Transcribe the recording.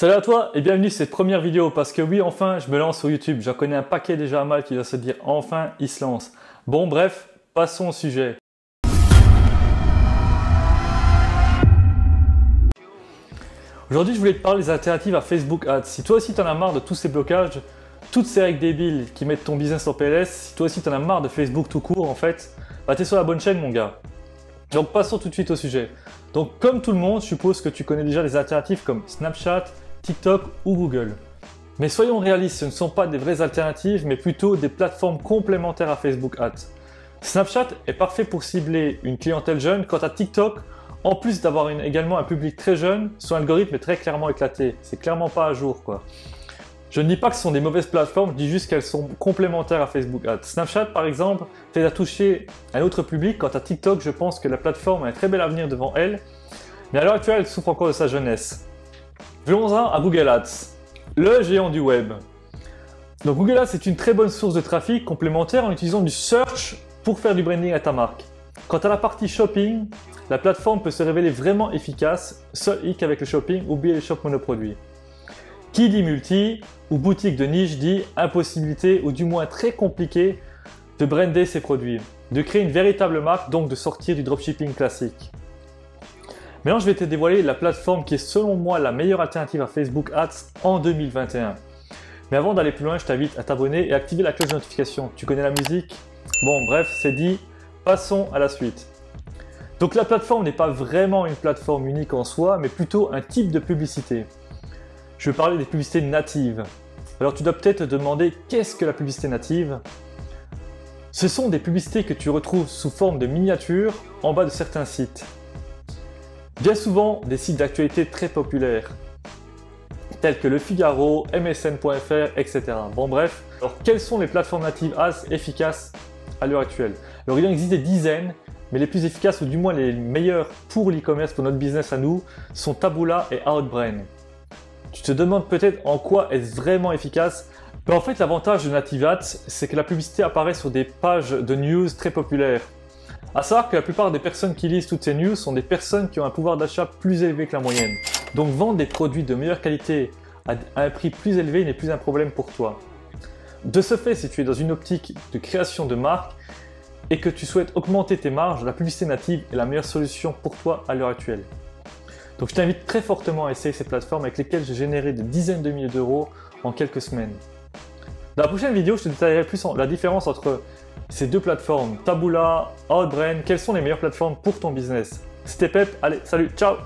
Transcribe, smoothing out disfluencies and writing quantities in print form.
Salut à toi et bienvenue sur cette première vidéo parce que oui, enfin, je me lance sur YouTube. J'en connais un paquet déjà à mal qui va se dire enfin, il se lance. Bon, bref, passons au sujet. Aujourd'hui, je voulais te parler des alternatives à Facebook Ads. Si toi aussi tu en as marre de tous ces blocages, toutes ces règles débiles qui mettent ton business en PLS, si toi aussi tu en as marre de Facebook tout court en fait, bah t'es sur la bonne chaîne mon gars. Donc passons tout de suite au sujet. Donc comme tout le monde, je suppose que tu connais déjà des alternatives comme Snapchat, TikTok ou Google. Mais soyons réalistes, ce ne sont pas des vraies alternatives, mais plutôt des plateformes complémentaires à Facebook Ads. Snapchat est parfait pour cibler une clientèle jeune, quant à TikTok, en plus d'avoir également un public très jeune, son algorithme est très clairement éclaté. C'est clairement pas à jour quoi. Je ne dis pas que ce sont des mauvaises plateformes, je dis juste qu'elles sont complémentaires à Facebook Ads. Snapchat par exemple t'aide à toucher un autre public, quant à TikTok je pense que la plateforme a un très bel avenir devant elle, mais à l'heure actuelle elle souffre encore de sa jeunesse. Venons-en à Google Ads, le géant du web. Donc Google Ads est une très bonne source de trafic complémentaire en utilisant du search pour faire du branding à ta marque. Quant à la partie shopping, la plateforme peut se révéler vraiment efficace, seul hic avec le shopping, oubliez les shops monoproduits. Qui dit multi ou boutique de niche dit impossibilité ou du moins très compliqué de brander ses produits, de créer une véritable marque, donc de sortir du dropshipping classique. Maintenant, je vais te dévoiler la plateforme qui est selon moi la meilleure alternative à Facebook Ads en 2021. Mais avant d'aller plus loin, je t'invite à t'abonner et activer la cloche de notification. Tu connais la musique? Bon, bref, c'est dit. Passons à la suite. Donc la plateforme n'est pas vraiment une plateforme unique en soi, mais plutôt un type de publicité. Je vais parler des publicités natives. Alors tu dois peut-être te demander qu'est-ce que la publicité native? Ce sont des publicités que tu retrouves sous forme de miniatures en bas de certains sites. Bien souvent des sites d'actualité très populaires, tels que Le Figaro, MSN.fr, etc. Bon bref, alors quelles sont les plateformes natives Ads efficaces à l'heure actuelle? Alors il en existe des dizaines, mais les plus efficaces ou du moins les meilleures pour l'e-commerce, pour notre business à nous, sont Taboola et Outbrain. Tu te demandes peut-être en quoi est-ce vraiment efficace? Mais en fait l'avantage de Native Ads, c'est que la publicité apparaît sur des pages de news très populaires. À savoir que la plupart des personnes qui lisent toutes ces news sont des personnes qui ont un pouvoir d'achat plus élevé que la moyenne. Donc vendre des produits de meilleure qualité à un prix plus élevé n'est plus un problème pour toi. De ce fait, si tu es dans une optique de création de marque et que tu souhaites augmenter tes marges, la publicité native est la meilleure solution pour toi à l'heure actuelle. Donc je t'invite très fortement à essayer ces plateformes avec lesquelles j'ai généré des dizaines de milliers d'euros en quelques semaines. Dans la prochaine vidéo, je te détaillerai plus la différence entre ces deux plateformes, Taboola, Outbrain, quelles sont les meilleures plateformes pour ton business. C'était Pep, allez, salut, ciao!